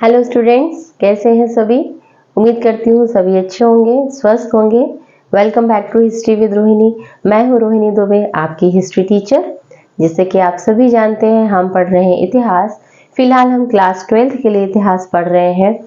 Hello students, कैसे हैं सभी। उम्मीद करती हूँ सभी अच्छे होंगे, स्वस्थ होंगे। Welcome back to history with Rohini. मैं हूँ रोहिणी दुबे, आपकी हिस्ट्री टीचर। जैसे कि आप सभी जानते हैं, हम पढ़ रहे हैं इतिहास। फिलहाल हम क्लास 12th के लिए इतिहास पढ़ रहे हैं,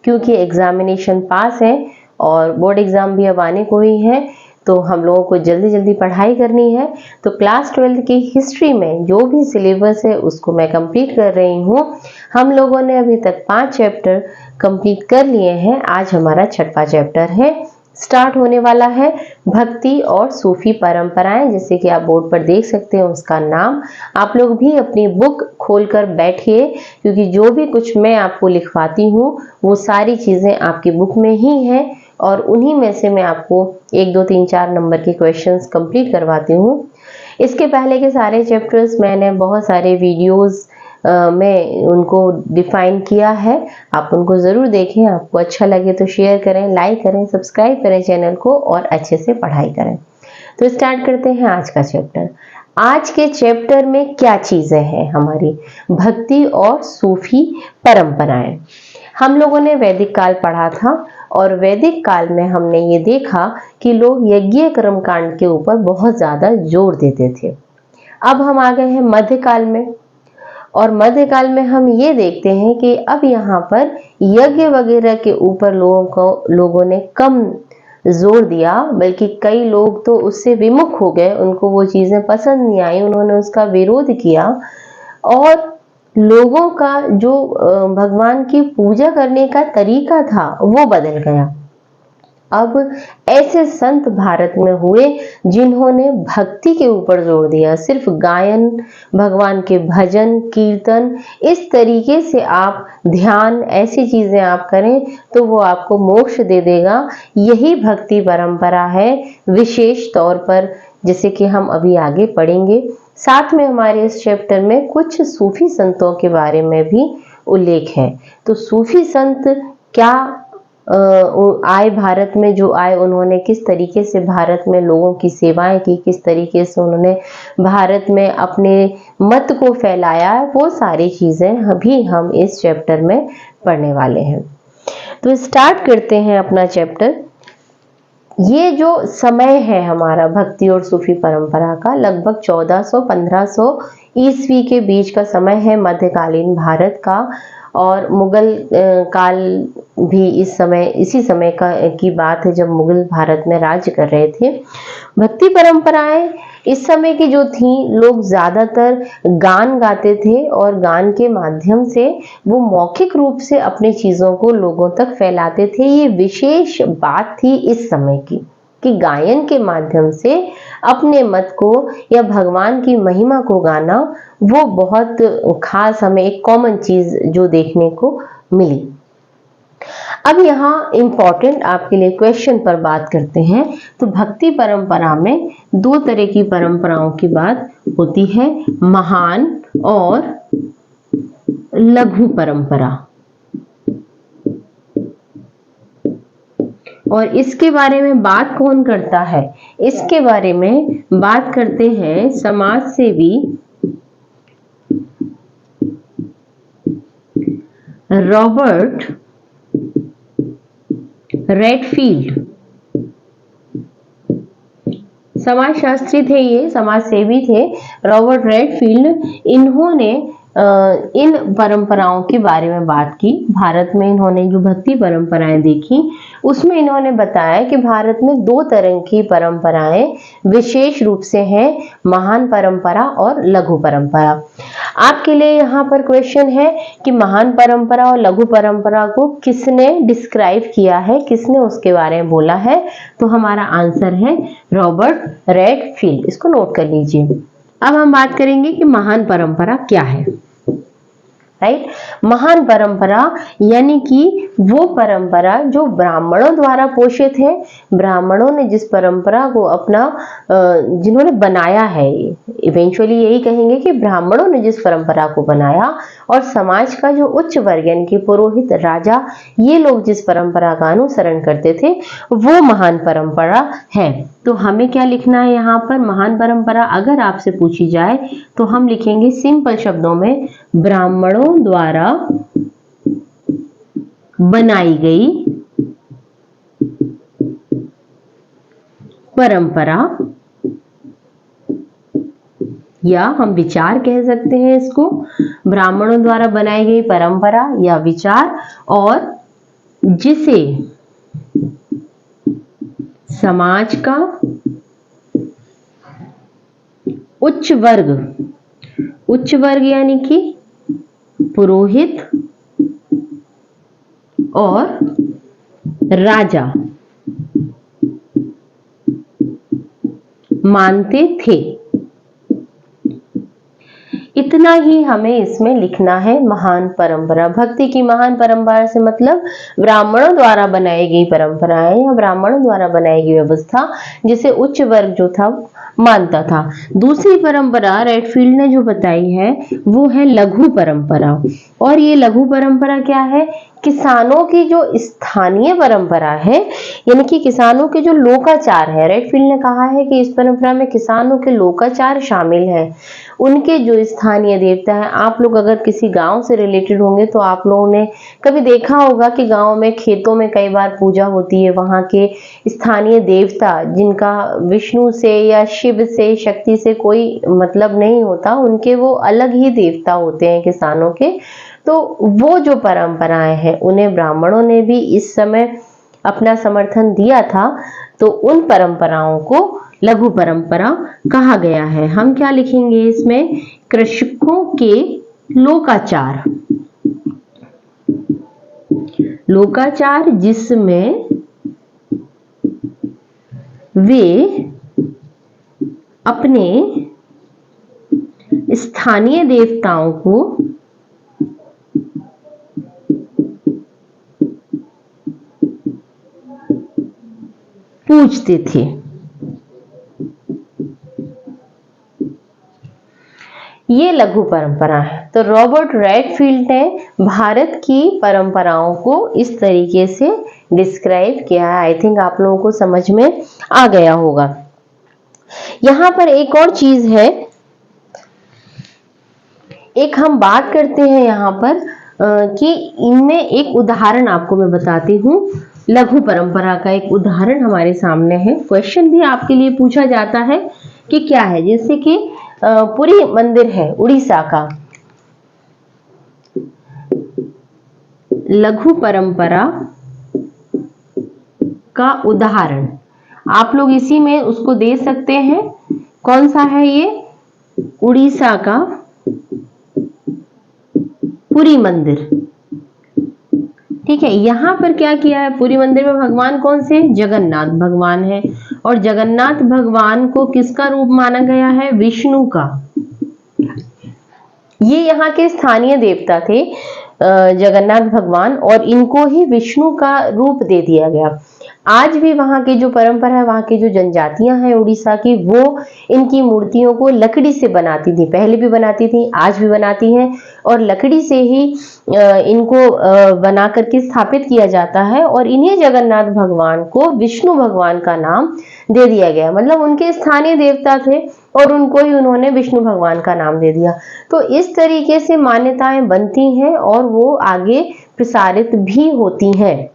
क्योंकि एग्जामिनेशन पास है और बोर्ड एग्जाम भी अब आने को ही है, तो हम लोगों को जल्दी जल्दी पढ़ाई करनी है। तो क्लास 12th की हिस्ट्री में जो भी सिलेबस है उसको मैं कंप्लीट कर रही हूँ। हम लोगों ने अभी तक 5 चैप्टर कंप्लीट कर लिए हैं। आज हमारा 6वां चैप्टर है, स्टार्ट होने वाला है भक्ति और सूफी परंपराएं। जैसे कि आप बोर्ड पर देख सकते हैं उसका नाम। आप लोग भी अपनी बुक खोलकर बैठिए, क्योंकि जो भी कुछ मैं आपको लिखवाती हूँ वो सारी चीजें आपकी बुक में ही हैं और उन्हीं में से मैं आपको 1, 2, 3, 4 नंबर के क्वेश्चंस कंप्लीट करवाती हूँ। इसके पहले के सारे चैप्टर्स मैंने बहुत सारे वीडियोस में उनको डिफाइन किया है, आप उनको ज़रूर देखें। आपको अच्छा लगे तो शेयर करें, लाइक करें, सब्सक्राइब करें चैनल को और अच्छे से पढ़ाई करें। तो स्टार्ट करते हैं आज का चैप्टर। आज के चैप्टर में क्या चीज़ें हैं हमारी, भक्ति और सूफी परंपराएं। हम लोगों ने वैदिक काल पढ़ा था और वैदिक काल में हमने ये देखा कि लोग यज्ञ कर्म कांड के ऊपर बहुत ज़्यादा जोर देते थे। अब हम आ गए हैं मध्यकाल में, और मध्यकाल में हम ये देखते हैं कि अब यहाँ पर यज्ञ वगैरह के ऊपर लोगों ने कम जोर दिया, बल्कि कई लोग तो उससे विमुख हो गए, उनको वो चीजें पसंद नहीं आई, उन्होंने उसका विरोध किया और लोगों का जो भगवान की पूजा करने का तरीका था वो बदल गया। अब ऐसे संत भारत में हुए जिन्होंने भक्ति के ऊपर जोर दिया। सिर्फ गायन, भगवान के भजन कीर्तन, इस तरीके से आप ध्यान, ऐसी चीजें आप करें तो वो आपको मोक्ष दे देगा। यही भक्ति परंपरा है विशेष तौर पर, जैसे कि हम अभी आगे पढ़ेंगे। साथ में हमारे इस चैप्टर में कुछ सूफी संतों के बारे में भी उल्लेख है। तो सूफी संत क्या आए भारत में, जो आए उन्होंने किस तरीके से भारत में लोगों की सेवाएं की, किस तरीके से उन्होंने भारत में अपने मत को फैलाया, वो सारी चीजें अभी हम इस चैप्टर में पढ़ने वाले हैं। तो स्टार्ट करते हैं अपना चैप्टर। ये जो समय है हमारा भक्ति और सूफी परंपरा का, लगभग 1400-1500 ईस्वी के बीच का समय है, मध्यकालीन भारत का। और मुगल काल भी इसी समय की बात है, जब मुगल भारत में राज्य कर रहे थे। भक्ति परंपराएं इस समय की जो थी, लोग ज्यादातर गान गाते थे और गान के माध्यम से वो मौखिक रूप से अपनी चीजों को लोगों तक फैलाते थे। ये विशेष बात थी इस समय की, कि गायन के माध्यम से अपने मत को या भगवान की महिमा को गाना, वो बहुत खास हमें एक कॉमन चीज जो देखने को मिली। अब यहाँ इंपॉर्टेंट आपके लिए क्वेश्चन पर बात करते हैं। तो भक्ति परंपरा में 2 तरह की परंपराओं की बात होती है, महान और लघु परंपरा। और इसके बारे में बात कौन करता है? इसके बारे में बात करते हैं समाज सेवी रॉबर्ट रेडफील्ड। समाजशास्त्री थे ये, समाज सेवी थे, रॉबर्ट रेडफील्ड। इन्होंने इन परंपराओं के बारे में बात की। भारत में इन्होंने जो भक्ति परंपराएं देखी, उसमें इन्होंने बताया कि भारत में 2 तरह की परंपराएं विशेष रूप से हैं, महान परंपरा और लघु परंपरा। आपके लिए यहाँ पर क्वेश्चन है कि महान परंपरा और लघु परंपरा को किसने डिस्क्राइब किया है, किसने उसके बारे में बोला है? तो हमारा आंसर है रॉबर्ट रेडफील्ड। इसको नोट कर लीजिए। अब हम बात करेंगे कि महान परंपरा क्या है। राइट, महान परंपरा यानी कि वो परंपरा जो ब्राह्मणों द्वारा पोषित है। ब्राह्मणों ने जिस परंपरा को अपना जिन्होंने बनाया है, इवेंचुअली यही कहेंगे कि ब्राह्मणों ने जिस परंपरा को बनाया, और समाज का जो उच्च वर्ग यानी कि पुरोहित, राजा, ये लोग जिस परंपरा का अनुसरण करते थे, वो महान परंपरा है। तो हमें क्या लिखना है यहाँ पर? महान परंपरा अगर आपसे पूछी जाए तो हम लिखेंगे सिंपल शब्दों में, ब्राह्मणों द्वारा बनाई गई परंपरा, या हम विचार कह सकते हैं इसको, ब्राह्मणों द्वारा बनाई गई परंपरा या विचार, और जिसे समाज का उच्च वर्ग यानी कि पुरोहित और राजा मानते थे। इतना ही हमें इसमें लिखना है। महान परंपरा, भक्ति की महान परंपरा से मतलब ब्राह्मणों द्वारा बनाई गई परंपराएं या ब्राह्मणों द्वारा बनाई गई व्यवस्था जिसे उच्च वर्ग जो था मानता था। दूसरी परंपरा रेडफील्ड ने जो बताई है वो है लघु परंपरा। और ये लघु परंपरा क्या है? किसानों की जो स्थानीय परंपरा है, यानी कि किसानों के जो लोकाचार है। रेडफील्ड ने कहा है कि इस परंपरा में किसानों के लोकाचार शामिल है, उनके जो स्थानीय देवता है। आप लोग अगर किसी गांव से रिलेटेड होंगे तो आप लोगों ने कभी देखा होगा कि गांव में खेतों में कई बार पूजा होती है, वहां के स्थानीय देवता जिनका विष्णु से या शिव से, शक्ति से कोई मतलब नहीं होता, उनके वो अलग ही देवता होते हैं किसानों के। तो वो जो परंपराएं हैं उन्हें ब्राह्मणों ने भी इस समय अपना समर्थन दिया था, तो उन परंपराओं को लघु परंपरा कहा गया है। हम क्या लिखेंगे इसमें? कृषकों के लोकाचार, लोकाचार जिसमें वे अपने स्थानीय देवताओं को पूजते थे। ये लघु परंपरा है। तो रॉबर्ट रेडफील्ड ने भारत की परंपराओं को इस तरीके से डिस्क्राइब किया है। आई थिंक आप लोगों को समझ में आ गया होगा। यहां पर एक और चीज है, एक हम बात करते हैं यहां पर कि इनमें एक उदाहरण आपको मैं बताती हूँ। लघु परंपरा का एक उदाहरण हमारे सामने है। क्वेश्चन भी आपके लिए पूछा जाता है कि क्या है, जैसे कि पुरी मंदिर है उड़ीसा का, लघु परंपरा का उदाहरण आप लोग इसी में उसको दे सकते हैं। कौन सा है ये? उड़ीसा का पुरी मंदिर। ठीक है, यहां पर क्या किया है? पुरी मंदिर में भगवान कौन से? जगन्नाथ भगवान है। और जगन्नाथ भगवान को किसका रूप माना गया है? विष्णु का। ये यहाँ के स्थानीय देवता थे जगन्नाथ भगवान, और इनको ही विष्णु का रूप दे दिया गया। आज भी वहां की जो परंपरा है, वहां की जो जनजातियां हैं उड़ीसा की, वो इनकी मूर्तियों को लकड़ी से बनाती थी। पहले भी बनाती थी, आज भी बनाती हैं, और लकड़ी से ही इनको बना करके स्थापित किया जाता है। और इन्हीं जगन्नाथ भगवान को विष्णु भगवान का नाम दे दिया गया। मतलब उनके स्थानीय देवता थे और उनको ही उन्होंने विष्णु भगवान का नाम दे दिया। तो इस तरीके से मान्यताएं बनती हैं और वो आगे प्रसारित भी होती हैं।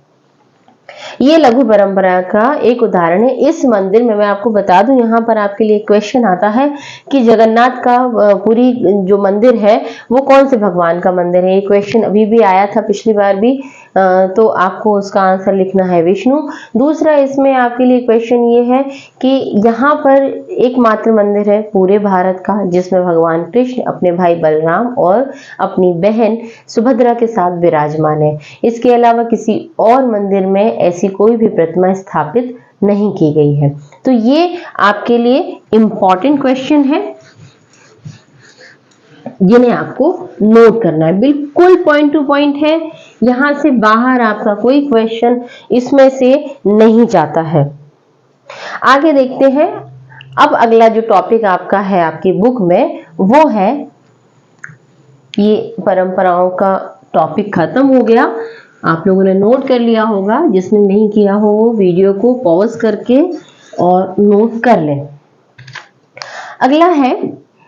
ये लघु परंपरा का एक उदाहरण है। इस मंदिर में मैं आपको बता दूं, यहाँ पर आपके लिए क्वेश्चन आता है कि जगन्नाथ का पुरी जो मंदिर है वो कौन से भगवान का मंदिर है। ये क्वेश्चन अभी भी आया था, पिछली बार भी, तो आपको उसका आंसर लिखना है विष्णु। दूसरा इसमें आपके लिए क्वेश्चन ये है कि यहाँ पर एकमात्र मंदिर है पूरे भारत का जिसमें भगवान कृष्ण अपने भाई बलराम और अपनी बहन सुभद्रा के साथ विराजमान है। इसके अलावा किसी और मंदिर में ऐसी कोई भी प्रतिमा स्थापित नहीं की गई है। तो ये आपके लिए इंपॉर्टेंट क्वेश्चन है जिन्हें आपको नोट करना है। बिल्कुल पॉइंट टू पॉइंट है, यहां से बाहर आपका कोई क्वेश्चन इसमें से नहीं जाता है। आगे देखते हैं। अब अगला जो टॉपिक आपका है आपकी बुक में वो है, ये परंपराओं का टॉपिक खत्म हो गया। आप लोगों ने नोट कर लिया होगा, जिसने नहीं किया हो वो वीडियो को पॉज करके और नोट कर लें। अगला है,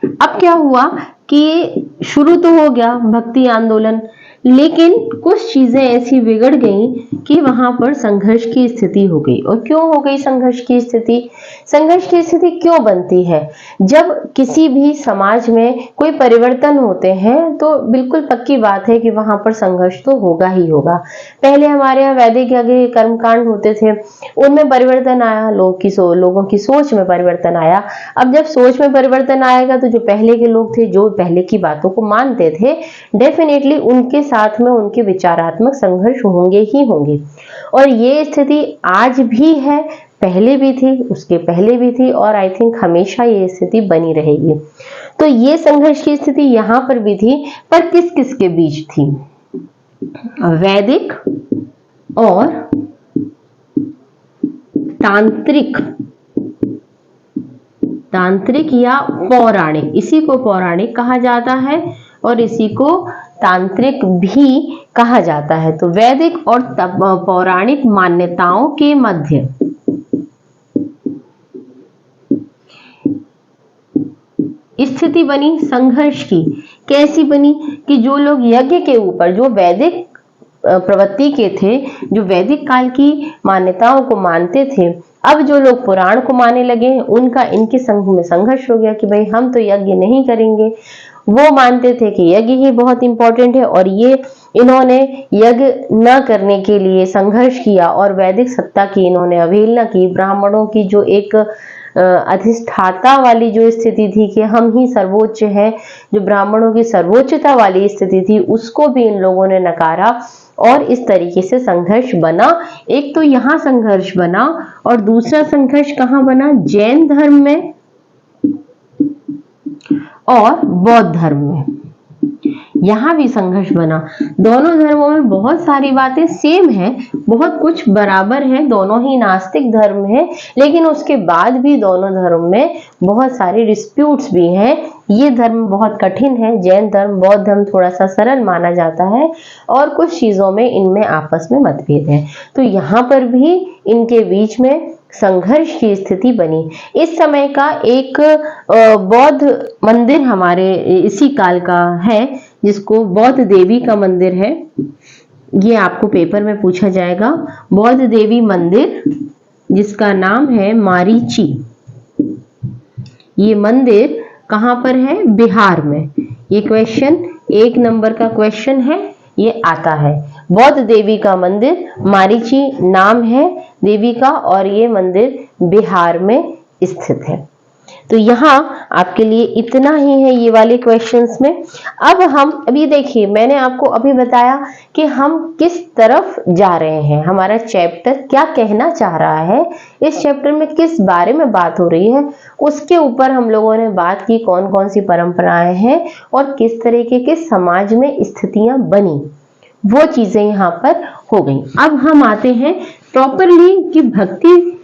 अब क्या हुआ कि शुरू तो हो गया भक्ति आंदोलन, लेकिन कुछ चीजें ऐसी बिगड़ गई कि वहां पर संघर्ष की स्थिति हो गई। और क्यों हो गई संघर्ष की स्थिति? संघर्ष की स्थिति क्यों बनती है? जब किसी भी समाज में कोई परिवर्तन होते हैं तो बिल्कुल पक्की बात है कि वहां पर संघर्ष तो होगा ही होगा। पहले हमारे यहाँ वैदिक यज्ञ कर्मकांड होते थे, उनमें परिवर्तन आया, लोगों की सोच में परिवर्तन आया। अब जब सोच में परिवर्तन आएगा तो जो पहले के लोग थे, जो पहले की बातों को मानते थे, डेफिनेटली उनके साथ में उनके विचारात्मक संघर्ष होंगे ही होंगे। और ये स्थिति आज भी है, पहले भी थी, उसके पहले भी थी, और आई थिंक हमेशा ये स्थिति बनी रहेगी। तो ये संघर्ष की स्थिति यहां पर भी थी, पर किस किस के बीच थी? वैदिक और तांत्रिक या पौराणिक, इसी को पौराणिक कहा जाता है और इसी को तांत्रिक भी कहा जाता है। तो वैदिक और पौराणिक मान्यताओं के मध्य स्थिति बनी संघर्ष की। कैसी बनी? कि जो लोग यज्ञ के ऊपर, जो वैदिक प्रवृत्ति के थे, जो वैदिक काल की मान्यताओं को मानते थे, अब जो लोग पुराण को मानने लगे, उनका इनके संग में संघर्ष हो गया कि भाई हम तो यज्ञ नहीं करेंगे। वो मानते थे कि यज्ञ ही बहुत इंपॉर्टेंट है, और ये इन्होंने यज्ञ न करने के लिए संघर्ष किया और वैदिक सत्ता की इन्होंने अवहेलना की। ब्राह्मणों की जो एक अधिष्ठाता वाली जो स्थिति थी कि हम ही सर्वोच्च हैं, जो ब्राह्मणों की सर्वोच्चता वाली स्थिति थी, उसको भी इन लोगों ने नकारा और इस तरीके से संघर्ष बना। एक तो यहाँ संघर्ष बना और दूसरा संघर्ष कहाँ बना? जैन धर्म में और बौद्ध धर्म में, यहां भी संघर्ष बना। दोनों धर्मों में बहुत सारी बातें सेम है, बहुत कुछ बराबर है, दोनों ही नास्तिक धर्म है, लेकिन उसके बाद भी दोनों धर्म में बहुत सारे डिस्प्यूट्स भी हैं। ये धर्म बहुत कठिन है, जैन धर्म, बौद्ध धर्म थोड़ा सा सरल माना जाता है, और कुछ चीजों में इनमें आपस में मतभेद है। तो यहाँ पर भी इनके बीच में संघर्ष की स्थिति बनी। इस समय का एक बौद्ध मंदिर हमारे इसी काल का है, जिसको बौद्ध देवी का मंदिर है। ये आपको पेपर में पूछा जाएगा। बौद्ध देवी मंदिर जिसका नाम है मारीची। ये मंदिर कहाँ पर है? बिहार में। ये क्वेश्चन 1 नंबर का क्वेश्चन है, ये आता है। बौद्ध देवी का मंदिर, मारीची नाम है देवी का, और ये मंदिर बिहार में स्थित है। तो यहाँ आपके लिए इतना ही है ये वाले क्वेश्चंस में। अब हम अभी देखिए, मैंने आपको अभी बताया कि हम किस तरफ जा रहे हैं, हमारा चैप्टर क्या कहना चाह रहा है, इस चैप्टर में किस बारे में बात हो रही है, उसके ऊपर हम लोगों ने बात की कौन कौन सी परंपराएं हैं और किस तरीके के समाज में स्थितियां बनी, वो चीजें यहाँ पर हो गई। अब हम आते हैं प्रॉपरली कि भक्ति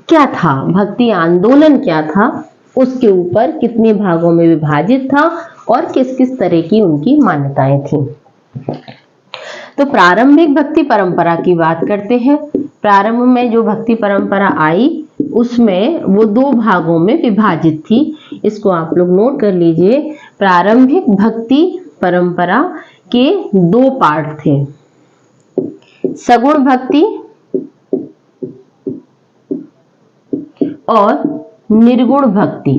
क्या था, भक्ति आंदोलन क्या था, उसके ऊपर कितने भागों में विभाजित था और किस किस तरह की उनकी मान्यताएं थी। तो प्रारंभिक भक्ति परंपरा की बात करते हैं। प्रारंभ में जो भक्ति परंपरा आई उसमें वो 2 भागों में विभाजित थी। इसको आप लोग नोट कर लीजिए। प्रारंभिक भक्ति परंपरा के 2 पार्ट थे, सगुण भक्ति और निर्गुण भक्ति।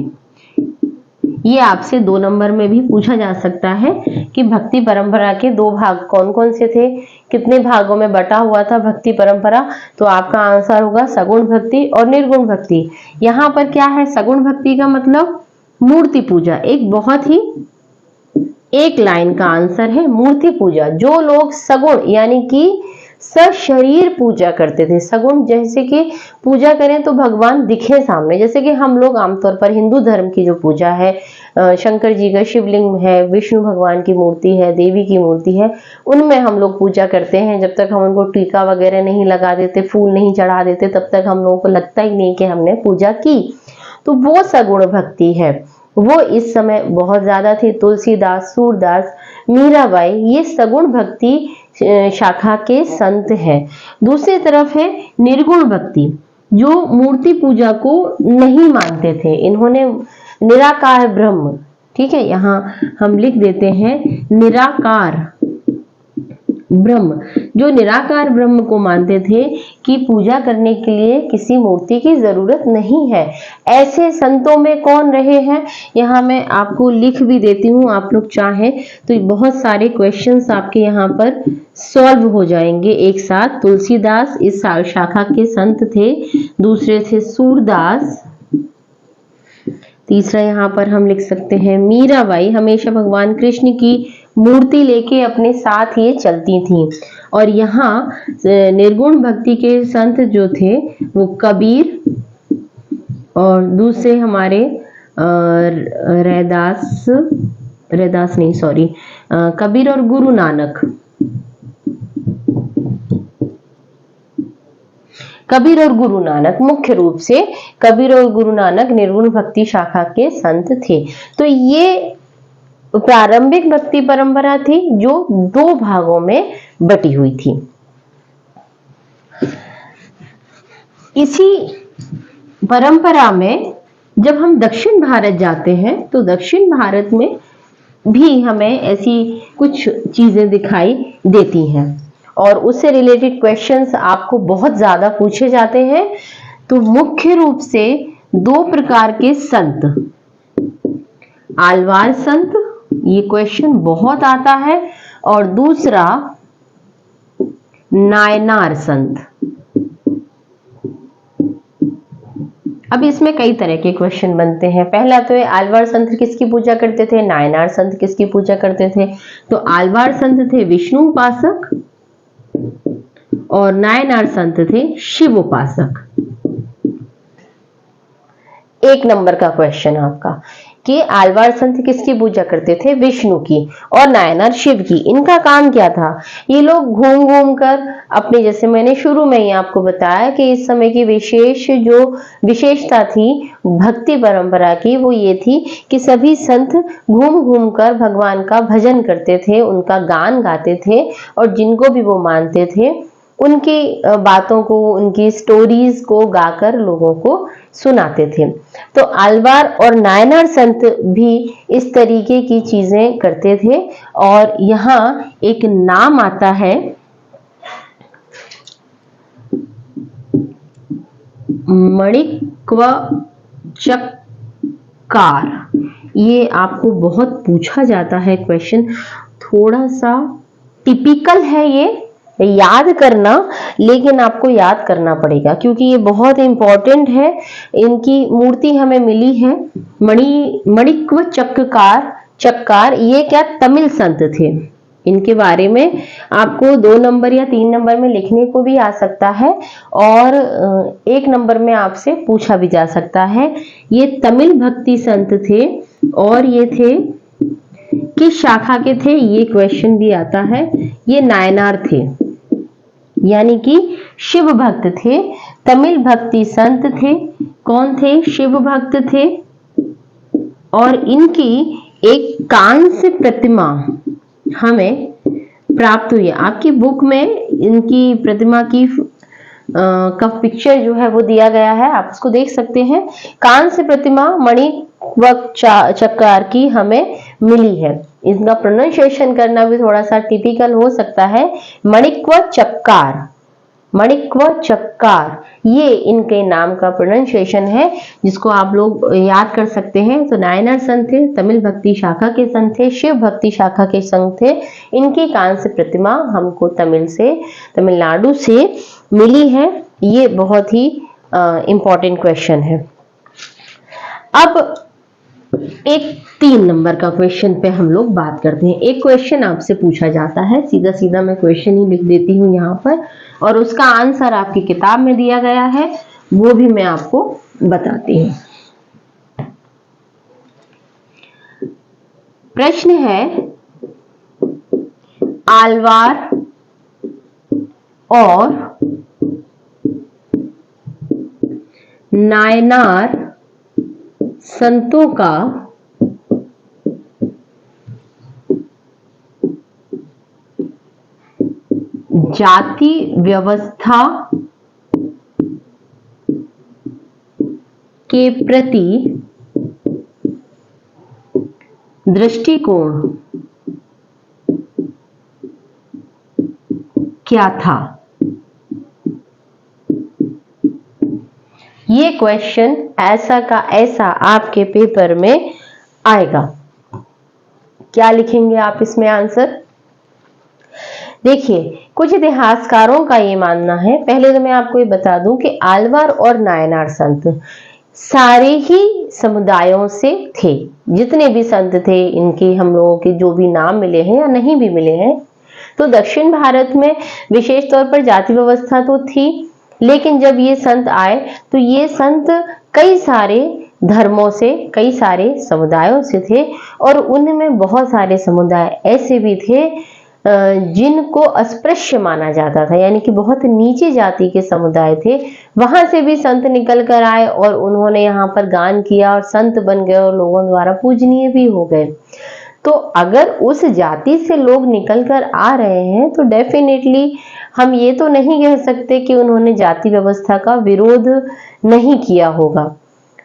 ये आपसे 2 नंबर में भी पूछा जा सकता है कि भक्ति परंपरा के 2 भाग कौन कौन से थे, कितने भागों में बटा हुआ था भक्ति परंपरा। तो आपका आंसर होगा सगुण भक्ति और निर्गुण भक्ति। यहाँ पर क्या है? सगुण भक्ति का मतलब मूर्ति पूजा, एक बहुत ही एक लाइन का आंसर है मूर्ति पूजा। जो लोग सगुण यानी कि सशरीर पूजा करते थे, सगुण जैसे कि पूजा करें तो भगवान दिखे सामने, जैसे कि हम लोग आमतौर पर हिंदू धर्म की जो पूजा है, शंकर जी का शिवलिंग है, विष्णु भगवान की मूर्ति है, देवी की मूर्ति है, उनमें हम लोग पूजा करते हैं। जब तक हम उनको टीका वगैरह नहीं लगा देते, फूल नहीं चढ़ा देते, तब तक हम लोगों को लगता ही नहीं कि हमने पूजा की। तो वो सगुण भक्ति है, वो इस समय बहुत ज्यादा थी। तुलसीदास, सूरदास, मीराबाई, ये सगुण भक्ति शाखा के संत हैं। दूसरी तरफ है निर्गुण भक्ति, जो मूर्ति पूजा को नहीं मानते थे। इन्होंने निराकार ब्रह्म, ठीक है, यहाँ हम लिख देते हैं निराकार ब्रह्म, जो निराकार ब्रह्म को मानते थे कि पूजा करने के लिए किसी मूर्ति की जरूरत नहीं है। ऐसे संतों में कौन रहे हैं, यहाँ मैं आपको लिख भी देती हूँ, आप लोग चाहें तो बहुत सारे क्वेश्चंस आपके यहाँ पर सॉल्व हो जाएंगे एक साथ। तुलसीदास इस शाखा के संत थे, दूसरे थे सूरदास, तीसरा यहाँ पर हम लिख सकते हैं मीराबाई, हमेशा भगवान कृष्ण की मूर्ति लेके अपने साथ ये चलती थी। और यहाँ निर्गुण भक्ति के संत जो थे वो कबीर, और दूसरे हमारे रैदास नहीं, सॉरी, कबीर और गुरु नानक। कबीर और गुरु नानक, मुख्य रूप से कबीर और गुरु नानक निर्गुण भक्ति शाखा के संत थे। तो ये प्रारंभिक भक्ति परंपरा थी जो 2 भागों में बटी हुई थी। इसी परंपरा में जब हम दक्षिण भारत जाते हैं तो दक्षिण भारत में भी हमें ऐसी कुछ चीजें दिखाई देती हैं और उससे रिलेटेड क्वेश्चंस आपको बहुत ज्यादा पूछे जाते हैं। तो मुख्य रूप से 2 प्रकार के संत, आलवार संत, ये क्वेश्चन बहुत आता है, और दूसरा नायनार संत। अब इसमें कई तरह के क्वेश्चन बनते हैं। पहला तो है आलवार संत किसकी पूजा करते थे, नायनार संत किसकी पूजा करते थे। तो आलवार संत थे विष्णु उपासक और नायनार संत थे शिव उपासक। 1 नंबर का क्वेश्चन आपका कि आलवार संत किसकी पूजा करते थे, विष्णु की, और नायनार शिव की। इनका काम क्या था, ये लोग घूम घूम कर अपने, जैसे मैंने शुरू में ही आपको बताया कि इस समय की विशेषता थी भक्ति परंपरा की, वो ये थी कि सभी संत घूम घूम कर भगवान का भजन करते थे, उनका गान गाते थे, और जिनको भी वो मानते थे उनकी बातों को, उनकी स्टोरीज को गाकर लोगों को सुनाते थे। तो आलवार और नायनार संत भी इस तरीके की चीजें करते थे। और यहाँ एक नाम आता है मणिक्व चक्कार। ये आपको बहुत पूछा जाता है क्वेश्चन, थोड़ा सा टिपिकल है ये याद करना, लेकिन आपको याद करना पड़ेगा क्योंकि ये बहुत इंपॉर्टेंट है। इनकी मूर्ति हमें मिली है मणिक्व चक्कार। ये क्या तमिल संत थे, इनके बारे में आपको 2 नंबर या 3 नंबर में लिखने को भी आ सकता है और 1 नंबर में आपसे पूछा भी जा सकता है। ये तमिल भक्ति संत थे और ये थे किस शाखा के थे, ये क्वेश्चन भी आता है। ये नायनार थे, यानी कि शिव भक्त थे, तमिल भक्ति संत थे। कौन थे, शिव भक्त थे। और इनकी एक कांस्य प्रतिमा हमें प्राप्त हुई है। आपकी बुक में इनकी प्रतिमा की का पिक्चर जो है वो दिया गया है, आप उसको देख सकते हैं। कांस्य प्रतिमा मणिक्व चक्कार की हमें मिली है। इसका प्रोनाउंसिएशन करना भी थोड़ा सा टिपिकल हो सकता है, मणिक्व चक्कार, ये इनके नाम का प्रोनाउंसिएशन है जिसको आप लोग याद कर सकते हैं। तो नायनार संत थे, तमिल भक्ति शाखा के संत थे, शिव भक्ति शाखा के संत थे। इनकी कांस्य प्रतिमा हमको तमिलनाडु से मिली है। ये बहुत ही इंपॉर्टेंट क्वेश्चन है। अब एक 3 नंबर का क्वेश्चन पे हम लोग बात करते हैं। एक क्वेश्चन आपसे पूछा जाता है, सीधा सीधा मैं क्वेश्चन ही लिख देती हूँ यहाँ पर, और उसका आंसर आपकी किताब में दिया गया है, वो भी मैं आपको बताती हूँ। प्रश्न है, आलवार और नायनार संतों का जाति व्यवस्था के प्रति दृष्टिकोण क्या था? ये क्वेश्चन ऐसा का ऐसा आपके पेपर में आएगा। क्या लिखेंगे आप इसमें आंसर? देखिए, कुछ इतिहासकारों का ये मानना है, पहले तो मैं आपको ये बता दूं कि आलवार और नायनार संत सारे ही समुदायों से थे। जितने भी संत थे, इनके हम लोगों के जो भी नाम मिले हैं या नहीं भी मिले हैं, तो दक्षिण भारत में विशेष तौर पर जाति व्यवस्था तो थी, लेकिन जब ये संत आए तो ये संत कई सारे धर्मों से, कई सारे समुदायों से थे, और उनमें बहुत सारे समुदाय ऐसे भी थे जिनको अस्पृश्य माना जाता था, यानी कि बहुत नीचे जाति के समुदाय थे। वहां से भी संत निकल कर आए और उन्होंने यहाँ पर गान किया और संत बन गए और लोगों द्वारा पूजनीय भी हो गए। तो अगर उस जाति से लोग निकल कर आ रहे हैं तो डेफिनेटली हम ये तो नहीं कह सकते कि उन्होंने जाति व्यवस्था का विरोध नहीं किया होगा,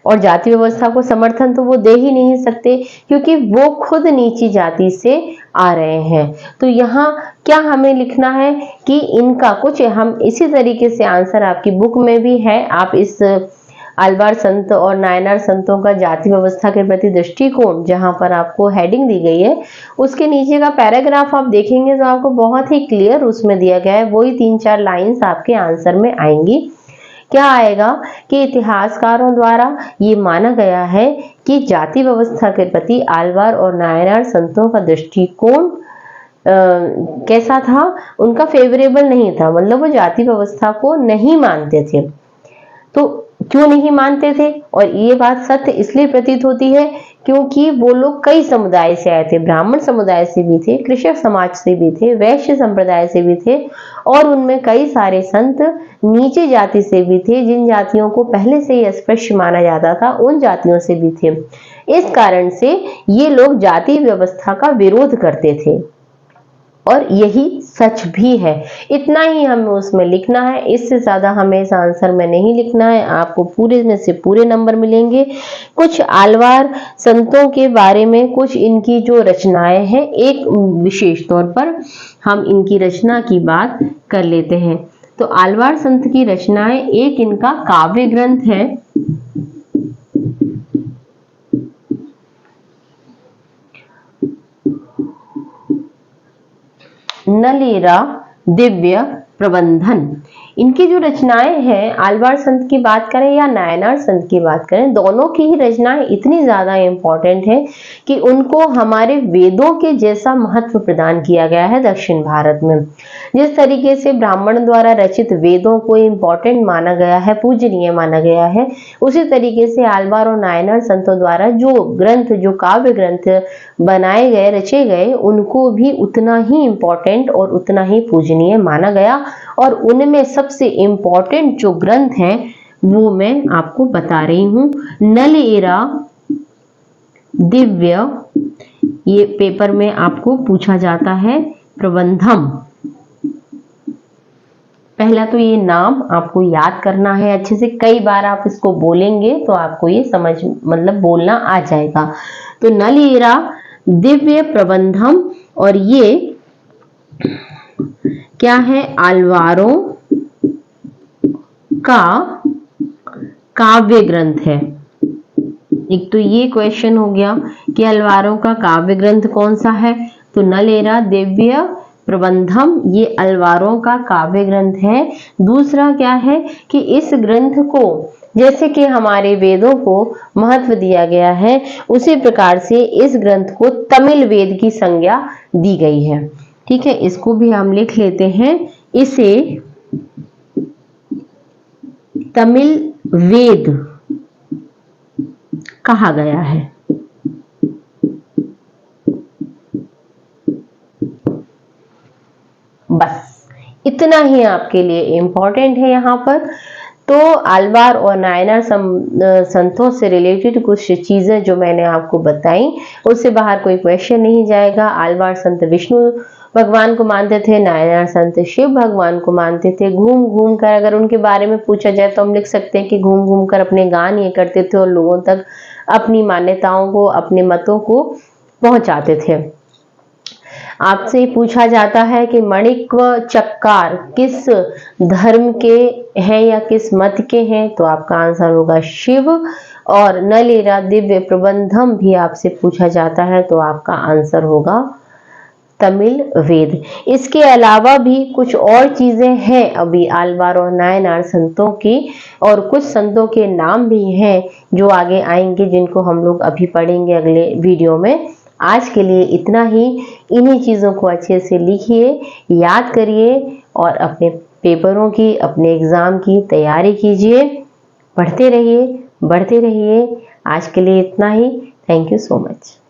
और जाति व्यवस्था को समर्थन तो वो दे ही नहीं सकते क्योंकि वो खुद नीची जाति से आ रहे हैं। तो यहाँ क्या हमें लिखना है कि इनका कुछ, हम इसी तरीके से आंसर आपकी बुक में भी है, आप इस आलवार संत और नायनार संतों का जाति व्यवस्था के प्रति दृष्टिकोण, जहां पर आपको हेडिंग दी गई है, उसके नीचे का पैराग्राफ आप देखेंगे तो आपको बहुत ही क्लियर उसमें दिया गया है, वही 3-4 लाइंस आपके आंसर में आएंगी। क्या आएगा कि इतिहासकारों द्वारा ये माना गया है कि जाति व्यवस्था के प्रति आलवार और नायनार संतों का दृष्टिकोण कैसा था, उनका फेवरेबल नहीं था, मतलब वो जाति व्यवस्था को नहीं मानते थे। तो क्यों नहीं मानते थे? और ये बात सत्य इसलिए प्रतीत होती है क्योंकि वो लोग कई समुदाय से आए थे, ब्राह्मण समुदाय से भी थे, कृषक समाज से भी थे, वैश्य संप्रदाय से भी थे, और उनमें कई सारे संत नीचे जाति से भी थे, जिन जातियों को पहले से ही अस्पृश्य माना जाता था उन जातियों से भी थे। इस कारण से ये लोग जाति व्यवस्था का विरोध करते थे, और यही सच भी है। इतना ही हमें उसमें लिखना है, इससे ज्यादा हमें इस आंसर में नहीं लिखना है। आपको पूरे में से पूरे नंबर मिलेंगे। कुछ आलवार संतों के बारे में, कुछ इनकी जो रचनाएं हैं, एक विशेष तौर पर हम इनकी रचना की बात कर लेते हैं। तो आलवार संत की रचनाएं, एक इनका काव्य ग्रंथ है, नलेरा दिव्य प्रबंधन। इनकी जो रचनाएं हैं, आलवार संत की बात करें या नायनार संत की बात करें, दोनों की ही रचनाएं इतनी ज्यादा इंपॉर्टेंट है कि उनको हमारे वेदों के जैसा महत्व प्रदान किया गया है दक्षिण भारत में। जिस तरीके से ब्राह्मण द्वारा रचित वेदों को इंपॉर्टेंट माना गया है, पूजनीय माना गया है, उसी तरीके से आलवार और नायनार संतों द्वारा जो ग्रंथ, जो काव्य ग्रंथ बनाए गए, रचे गए, उनको भी उतना ही इंपॉर्टेंट और उतना ही पूजनीय माना गया। और उनमें सबसे इंपॉर्टेंट जो ग्रंथ है वो मैं आपको बता रही हूं। नलेरा दिव्य, ये पेपर में आपको पूछा जाता है, प्रबंधम। पहला तो ये नाम आपको याद करना है अच्छे से, कई बार आप इसको बोलेंगे तो आपको ये समझ, मतलब बोलना आ जाएगा। तो नलेरा दिव्य प्रबंधम, और ये क्या है? आलवारों का काव्य ग्रंथ है। एक तो ये क्वेश्चन हो गया कि आलवारों का काव्य ग्रंथ कौन सा है, तो नलेरा दिव्य प्रबंधम ये आलवारों का काव्य ग्रंथ है। दूसरा क्या है कि इस ग्रंथ को, जैसे कि हमारे वेदों को महत्व दिया गया है, उसी प्रकार से इस ग्रंथ को तमिल वेद की संज्ञा दी गई है। ठीक है, इसको भी हम लिख लेते हैं, इसे तमिल वेद कहा गया है। बस इतना ही आपके लिए इंपॉर्टेंट है यहाँ पर। तो आलवार और नायनार संतों से रिलेटेड कुछ चीजें जो मैंने आपको बताई, उससे बाहर कोई क्वेश्चन नहीं जाएगा। आलवार संत विष्णु भगवान को मानते थे, नायनार संत शिव भगवान को मानते थे। घूम घूम कर अगर उनके बारे में पूछा जाए तो हम लिख सकते हैं कि घूम घूम कर अपने गान ये करते थे और लोगों तक अपनी मान्यताओं को, अपने मतों को पहुंचाते थे। आपसे पूछा जाता है कि मणिक व चक्कार किस धर्म के हैं या किस मत के हैं, तो आपका आंसर होगा शिव। और नलेरा दिव्य प्रबंधम भी आपसे पूछा जाता है, तो आपका आंसर होगा तमिल वेद। इसके अलावा भी कुछ और चीजें हैं अभी आलवार और नायनार संतों की, और कुछ संतों के नाम भी हैं जो आगे आएंगे, जिनको हम लोग अभी पढ़ेंगे अगले वीडियो में। आज के लिए इतना ही। इन्हीं चीजों को अच्छे से लिखिए, याद करिए और अपने पेपरों की, अपने एग्जाम की तैयारी कीजिए। पढ़ते रहिए, बढ़ते रहिए। आज के लिए इतना ही। Thank you so much.